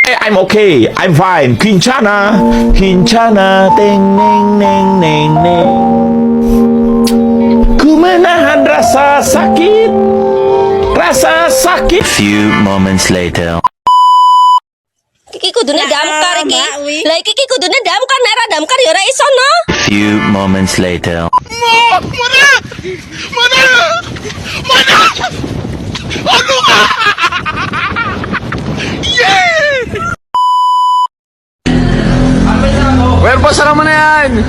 I'm okay, I'm fine. Kincana, Kincana, teng neng neng neng neng. Ku menahan rasa sakit, rasa sakit. Few moments later. Iki kudune damkar iki. Mbak Wi. Lah iki kudune damkar, nek ora damkar ya ora iso no. Few moments later. Well, pasara mo na yan!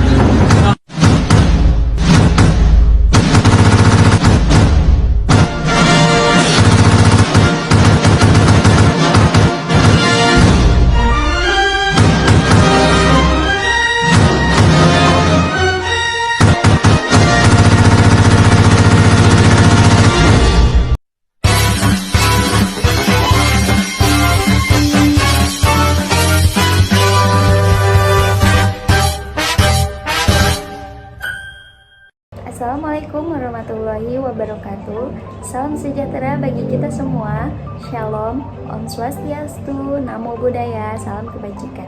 Assalamualaikum warahmatullahi wabarakatuh. Salam sejahtera bagi kita semua. Shalom, Om Swastiastu, Namo Buddhaya, salam kebajikan.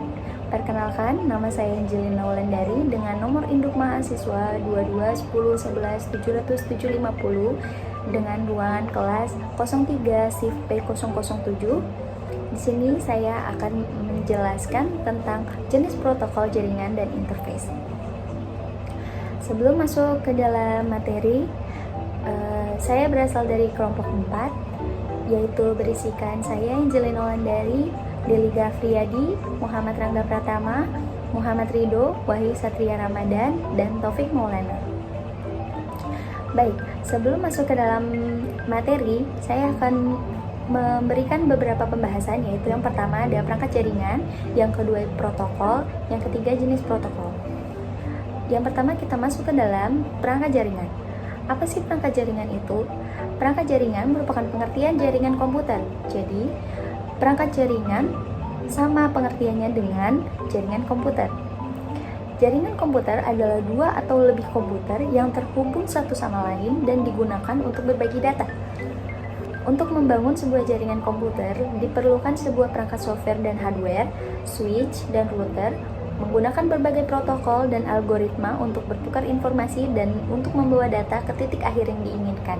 Perkenalkan, nama saya Angelina Wulandari dengan nomor induk mahasiswa 2210117750 dengan ruangan kelas 03 SIF P007. Di sini saya akan menjelaskan tentang jenis protokol jaringan dan interface. Sebelum masuk ke dalam materi, saya berasal dari kelompok 4, yaitu berisikan saya Angelina Wulandari, Deli Gafriyadi, Muhammad Rangga Pratama, Muhammad Ridho, Wahyu Satria Ramadan, dan Taufik Maulana. Baik, sebelum masuk ke dalam materi, saya akan memberikan beberapa pembahasan, yaitu yang pertama ada perangkat jaringan, yang kedua protokol, yang ketiga jenis protokol. Yang pertama kita masuk ke dalam perangkat jaringan. Apa sih perangkat jaringan itu? Perangkat jaringan merupakan pengertian jaringan komputer. Jadi, perangkat jaringan sama pengertiannya dengan jaringan komputer. Jaringan komputer adalah dua atau lebih komputer yang terhubung satu sama lain dan digunakan untuk berbagi data. Untuk membangun sebuah jaringan komputer, diperlukan sebuah perangkat software dan hardware, switch, dan router, menggunakan berbagai protokol dan algoritma untuk bertukar informasi dan untuk membawa data ke titik akhir yang diinginkan.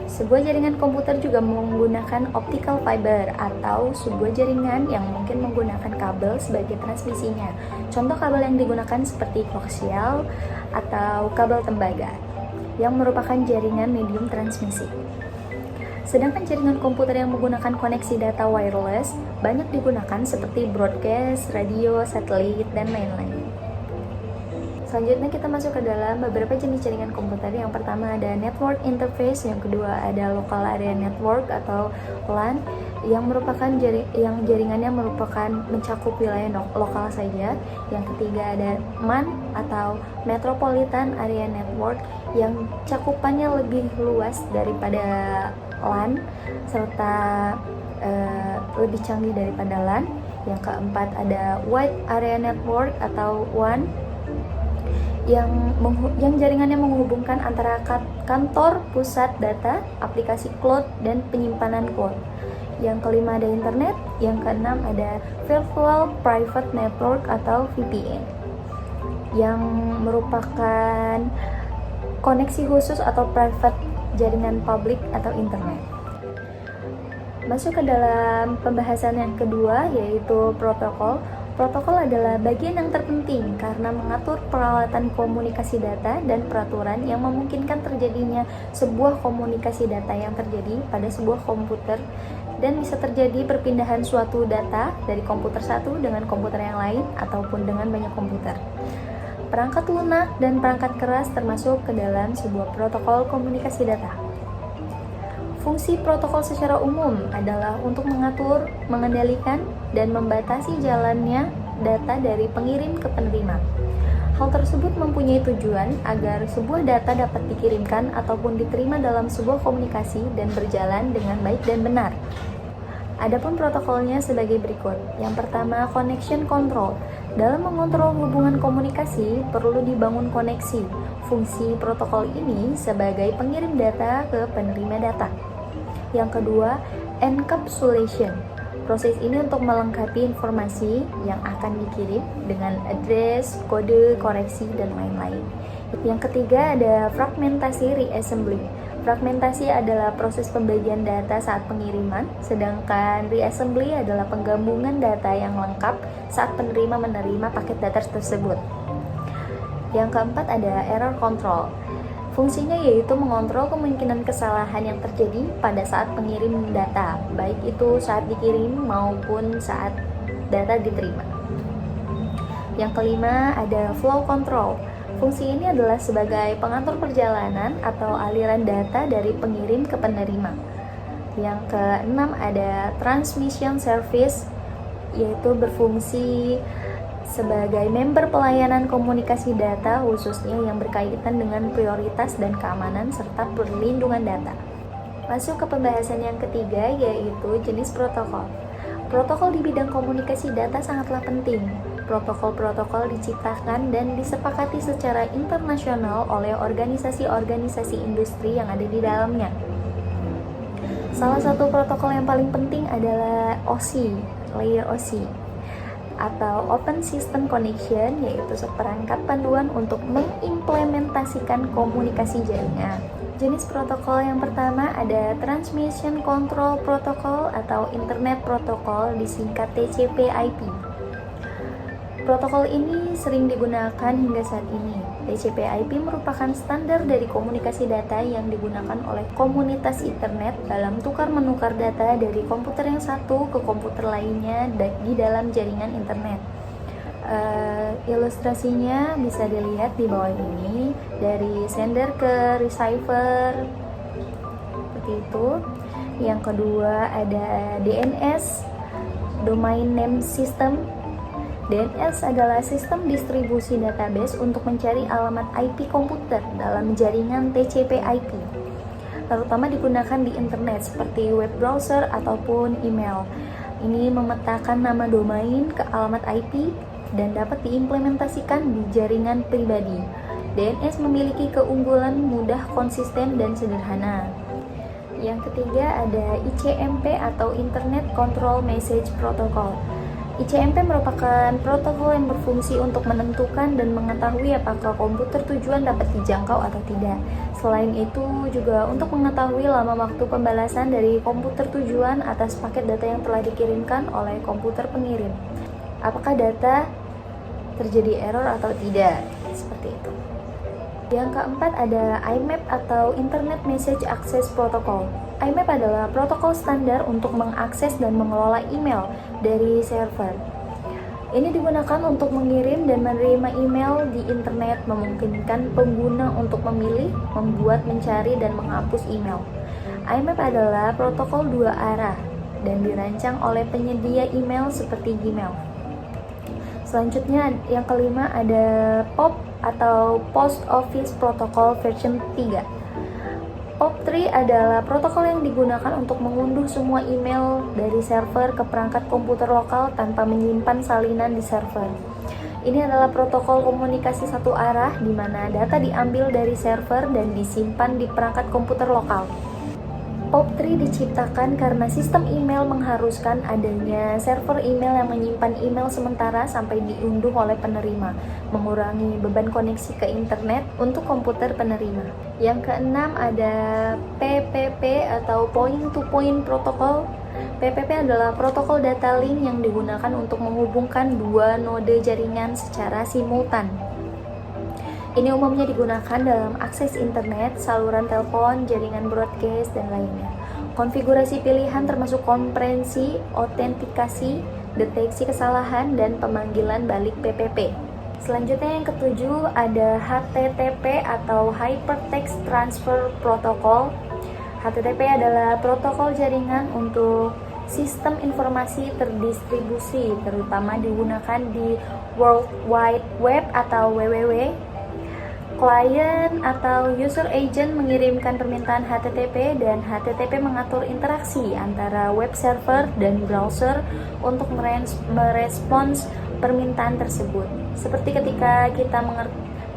Sebuah jaringan komputer juga menggunakan optical fiber atau sebuah jaringan yang mungkin menggunakan kabel sebagai transmisinya. Contoh kabel yang digunakan seperti koaksial atau kabel tembaga yang merupakan jaringan medium transmisi. Sedangkan jaringan komputer yang menggunakan koneksi data wireless banyak digunakan seperti broadcast, radio, satelit, dan lain-lain. Selanjutnya kita masuk ke dalam beberapa jenis jaringan komputer. Yang pertama ada network interface, yang kedua ada local area network atau LAN yang merupakan jaringannya merupakan mencakup wilayah lokal saja. Yang ketiga ada MAN atau metropolitan area network yang cakupannya lebih luas daripada LAN serta lebih canggih daripada LAN. Yang keempat ada wide area network atau WAN yang jaringannya menghubungkan antara kantor pusat data, aplikasi cloud, dan penyimpanan cloud. Yang kelima ada internet. Yang keenam ada virtual private network atau VPN yang merupakan koneksi khusus atau private jaringan publik atau internet. Masuk ke dalam pembahasan yang kedua, yaitu protokol. Protokol adalah bagian yang terpenting karena mengatur peralatan komunikasi data dan peraturan yang memungkinkan terjadinya sebuah komunikasi data yang terjadi pada sebuah komputer dan bisa terjadi perpindahan suatu data dari komputer satu dengan komputer yang lain ataupun dengan banyak komputer. Perangkat lunak dan perangkat keras termasuk ke dalam sebuah protokol komunikasi data. Fungsi protokol secara umum adalah untuk mengatur, mengendalikan, dan membatasi jalannya data dari pengirim ke penerima. Hal tersebut mempunyai tujuan agar sebuah data dapat dikirimkan ataupun diterima dalam sebuah komunikasi dan berjalan dengan baik dan benar. Adapun protokolnya sebagai berikut. Yang pertama, connection control. Dalam mengontrol hubungan komunikasi, perlu dibangun koneksi. Fungsi protokol ini sebagai pengirim data ke penerima data. Yang kedua, encapsulation. Proses ini untuk melengkapi informasi yang akan dikirim dengan address, kode, koreksi, dan lain-lain. Yang ketiga ada fragmentasi reassembly. Fragmentasi adalah proses pembagian data saat pengiriman, sedangkan reassembly adalah penggabungan data yang lengkap saat penerima menerima paket data tersebut. Yang keempat ada error control. Fungsinya yaitu mengontrol kemungkinan kesalahan yang terjadi pada saat pengirim data, baik itu saat dikirim maupun saat data diterima. Yang kelima ada flow control. Fungsi ini adalah sebagai pengatur perjalanan atau aliran data dari pengirim ke penerima. Yang keenam ada transmission service, yaitu berfungsi sebagai member pelayanan komunikasi data khususnya yang berkaitan dengan prioritas dan keamanan serta perlindungan data. Masuk ke pembahasan yang ketiga yaitu jenis protokol. Protokol di bidang komunikasi data sangatlah penting. Protokol-protokol diciptakan dan disepakati secara internasional oleh organisasi-organisasi industri yang ada di dalamnya. Salah satu protokol yang paling penting adalah OSI, layer OSI, atau Open System Connection, yaitu seperangkat panduan untuk mengimplementasikan komunikasi jaringan. Jenis protokol yang pertama ada Transmission Control Protocol atau Internet Protocol, disingkat TCP/IP. Protokol ini sering digunakan hingga saat ini. TCP/IP merupakan standar dari komunikasi data yang digunakan oleh komunitas internet dalam tukar-menukar data dari komputer yang satu ke komputer lainnya di dalam jaringan internet. Ilustrasinya bisa dilihat di bawah ini, dari sender ke receiver seperti itu. Yang kedua ada DNS, Domain Name System. DNS adalah sistem distribusi database untuk mencari alamat IP komputer dalam jaringan TCP/IP, terutama digunakan di internet seperti web browser ataupun email. Ini memetakan nama domain ke alamat IP dan dapat diimplementasikan di jaringan pribadi. DNS memiliki keunggulan mudah, konsisten, dan sederhana. Yang ketiga ada ICMP atau Internet Control Message Protocol. ICMP merupakan protokol yang berfungsi untuk menentukan dan mengetahui apakah komputer tujuan dapat dijangkau atau tidak. Selain itu juga untuk mengetahui lama waktu pembalasan dari komputer tujuan atas paket data yang telah dikirimkan oleh komputer pengirim. Apakah data terjadi error atau tidak? Seperti itu. Yang keempat ada IMAP atau Internet Message Access Protocol. IMAP adalah protokol standar untuk mengakses dan mengelola email dari server. Ini digunakan untuk mengirim dan menerima email di internet, memungkinkan pengguna untuk memilih, membuat, mencari, dan menghapus email. IMAP adalah protokol dua arah dan dirancang oleh penyedia email seperti Gmail. Selanjutnya yang kelima ada POP atau Post Office Protocol version 3. POP3 adalah protokol yang digunakan untuk mengunduh semua email dari server ke perangkat komputer lokal tanpa menyimpan salinan di server. Ini adalah protokol komunikasi satu arah di mana data diambil dari server dan disimpan di perangkat komputer lokal. POP3 diciptakan karena sistem email mengharuskan adanya server email yang menyimpan email sementara sampai diunduh oleh penerima, mengurangi beban koneksi ke internet untuk komputer penerima. Yang keenam ada PPP atau Point to Point Protocol. PPP adalah protokol data link yang digunakan untuk menghubungkan dua node jaringan secara simultan. Ini umumnya digunakan dalam akses internet, saluran telepon, jaringan broadcast, dan lainnya. Konfigurasi pilihan termasuk komprehensif, autentikasi, deteksi kesalahan, dan pemanggilan balik PPP. Selanjutnya yang ketujuh ada HTTP atau Hypertext Transfer Protocol. HTTP adalah protokol jaringan untuk sistem informasi terdistribusi, terutama digunakan di World Wide Web atau WWW. Klien atau user agent mengirimkan permintaan HTTP dan HTTP mengatur interaksi antara web server dan browser untuk merespons permintaan tersebut. Seperti ketika kita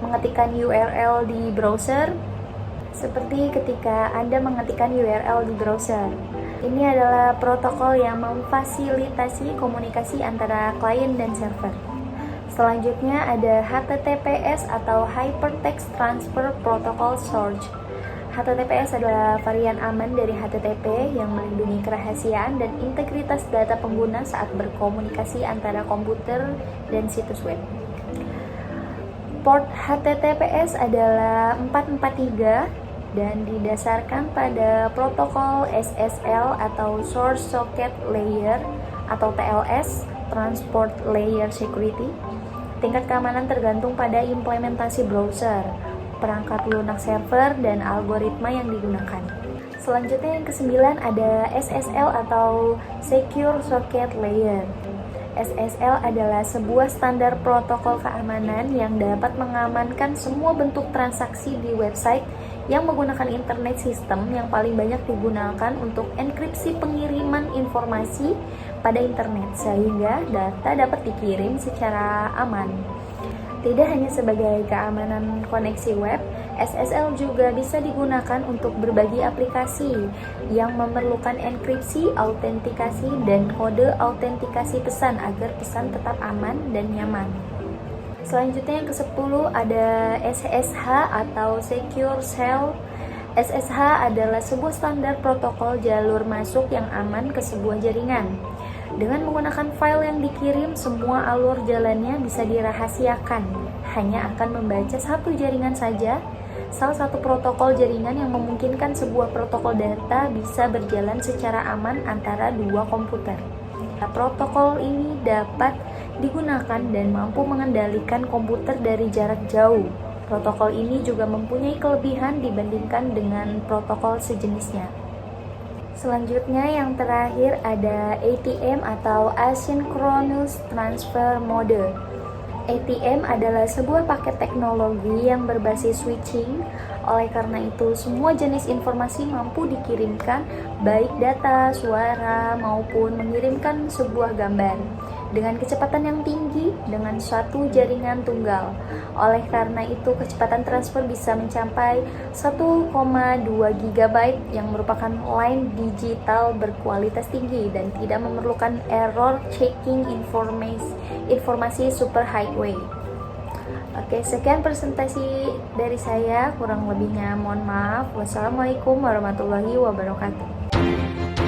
mengetikkan URL di browser, seperti ketika Anda mengetikkan URL di browser. Ini adalah protokol yang memfasilitasi komunikasi antara klien dan server. Selanjutnya ada HTTPS atau Hypertext Transfer Protocol Storage. HTTPS adalah varian aman dari HTTP yang melindungi kerahasiaan dan integritas data pengguna saat berkomunikasi antara komputer dan situs web. Port HTTPS adalah 443 dan didasarkan pada protokol SSL atau Source Socket Layer atau TLS, Transport Layer Security. Tingkat keamanan tergantung pada implementasi browser, perangkat lunak server, dan algoritma yang digunakan. Selanjutnya yang kesembilan ada SSL atau Secure Socket Layer. SSL adalah sebuah standar protokol keamanan yang dapat mengamankan semua bentuk transaksi di website yang menggunakan internet system yang paling banyak digunakan untuk enkripsi pengiriman informasi pada internet sehingga data dapat dikirim secara aman. Tidak hanya sebagai keamanan koneksi web, SSL juga bisa digunakan untuk berbagi aplikasi yang memerlukan enkripsi, autentikasi, dan kode autentikasi pesan agar pesan tetap aman dan nyaman. Selanjutnya yang ke-10 ada SSH atau Secure Shell. SSH adalah sebuah standar protokol jalur masuk yang aman ke sebuah jaringan. Dengan menggunakan file yang dikirim, semua alur jalannya bisa dirahasiakan. Hanya akan membaca satu jaringan saja. Salah satu protokol jaringan yang memungkinkan sebuah protokol data bisa berjalan secara aman antara dua komputer. Protokol ini dapat digunakan dan mampu mengendalikan komputer dari jarak jauh. Protokol ini juga mempunyai kelebihan dibandingkan dengan protokol sejenisnya. Selanjutnya yang terakhir ada ATM atau Asynchronous Transfer Mode. ATM adalah sebuah paket teknologi yang berbasis switching. Oleh karena itu, semua jenis informasi mampu dikirimkan, baik data, suara, maupun mengirimkan sebuah gambar dengan kecepatan yang tinggi dengan satu jaringan tunggal. Oleh karena itu, kecepatan transfer bisa mencapai 1,2 GB yang merupakan line digital berkualitas tinggi dan tidak memerlukan error checking informasi super highway. Oke, sekian presentasi dari saya, kurang lebihnya mohon maaf. Wassalamualaikum warahmatullahi wabarakatuh.